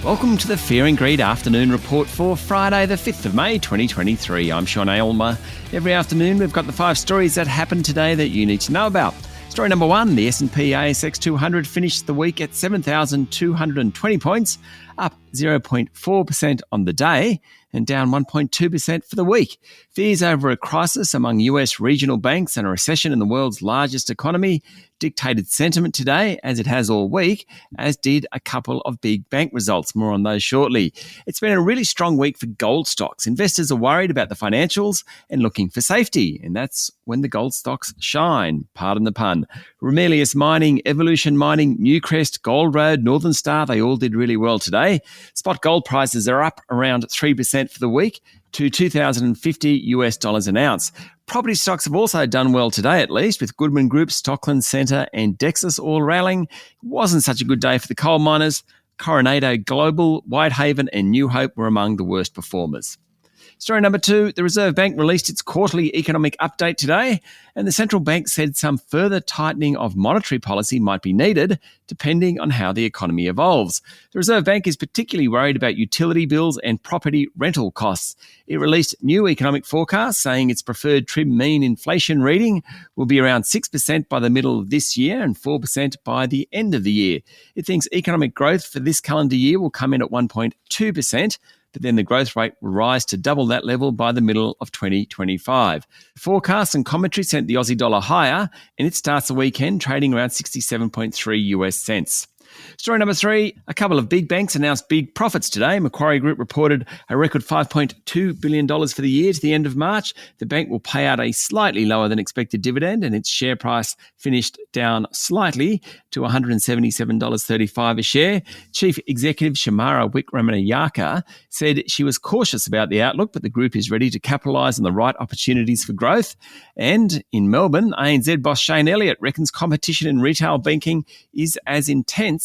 Welcome to the Fear and Greed Afternoon Report for Friday the 5th of May 2023. I'm Sean Aylmer. Every afternoon we've got the 5 stories that happened today that you need to know about. Story number 1, the S&P ASX 200 finished the week at 7,220 points, up 0.4% on the day and down 1.2% for the week. Fears over a crisis among US regional banks and a recession in the world's largest economy dictated sentiment today, as it has all week, as did a couple of big bank results. More on those shortly. It's been a really strong week for gold stocks. Investors are worried about the financials and looking for safety, and that's when the gold stocks shine, pardon the pun. Ramelius Mining, Evolution Mining, Newcrest, Gold Road, Northern Star, they all did really well today. Spot gold prices are up around 3% for the week to $2,050 an ounce. Property stocks have also done well today, at least, with Goodman Group, Stockland Centre and Dexus all rallying. It wasn't such a good day for the coal miners. Coronado Global, Whitehaven and New Hope were among the worst performers. Story number 2, the Reserve Bank released its quarterly economic update today, and the central bank said some further tightening of monetary policy might be needed, depending on how the economy evolves. The Reserve Bank is particularly worried about utility bills and property rental costs. It released new economic forecasts, saying its preferred trim mean inflation reading will be around 6% by the middle of this year and 4% by the end of the year. It thinks economic growth for this calendar year will come in at 1.2%, but then the growth rate will rise to double that level by the middle of 2025. Forecasts and commentary sent the Aussie dollar higher, and it starts the weekend trading around 67.3 US cents. Story number 3, a couple of big banks announced big profits today. Macquarie Group reported a record $5.2 billion for the year to the end of March. The bank will pay out a slightly lower than expected dividend, and its share price finished down slightly to $177.35 a share. Chief Executive Shamara Wickramanayake said she was cautious about the outlook, but the group is ready to capitalise on the right opportunities for growth. And in Melbourne, ANZ boss Shane Elliott reckons competition in retail banking is as intense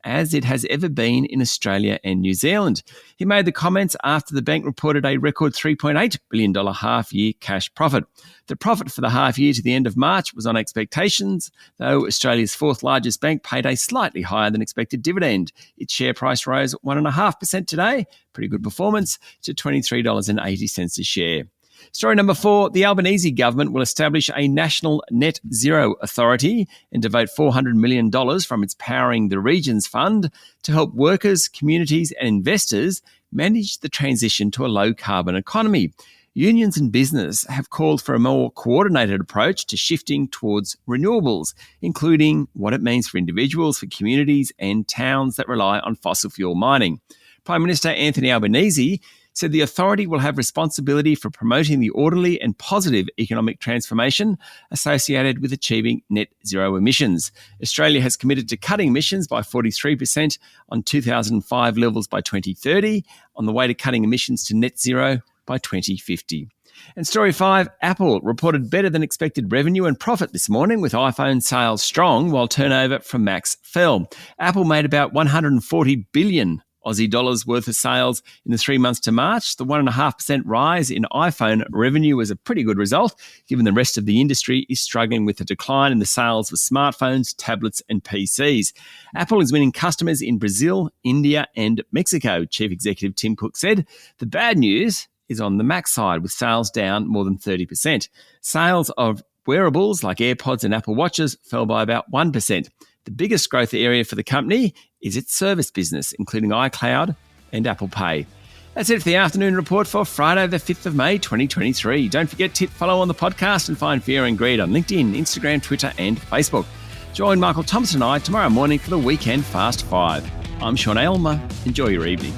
as it has ever been in Australia and New Zealand. He made the comments after the bank reported a record $3.8 billion half-year cash profit. The profit for the half year to the end of March was on expectations, though Australia's fourth largest bank paid a slightly higher than expected dividend. Its share price rose 1.5% today, pretty good performance, to $23.80 a share. Story number 4, the Albanese government will establish a national net zero authority and devote $400 million from its Powering the Regions fund to help workers, communities and investors manage the transition to a low-carbon economy. Unions and business have called for a more coordinated approach to shifting towards renewables, including what it means for individuals, for communities and towns that rely on fossil fuel mining. Prime Minister Anthony Albanese said the authority will have responsibility for promoting the orderly and positive economic transformation associated with achieving net zero emissions. Australia has committed to cutting emissions by 43% on 2005 levels by 2030, on the way to cutting emissions to net zero by 2050. And story 5, Apple reported better than expected revenue and profit this morning, with iPhone sales strong while turnover from Macs fell. Apple made about 140 billion Aussie dollars worth of sales in the 3 months to March. The 1.5% rise in iPhone revenue was a pretty good result, given the rest of the industry is struggling with a decline in the sales of smartphones, tablets and PCs. Apple is winning customers in Brazil, India and Mexico, Chief Executive Tim Cook said. The bad news is on the Mac side, with sales down more than 30%. Sales of wearables like AirPods and Apple Watches fell by about 1%. The biggest growth area for the company is its service business, including iCloud and Apple Pay. That's it for the afternoon report for Friday, the 5th of May, 2023. Don't forget to hit follow on the podcast and find Fear and Greed on LinkedIn, Instagram, Twitter and Facebook. Join Michael Thompson and I tomorrow morning for the Weekend Fast 5. I'm Sean Aylmer. Enjoy your evening.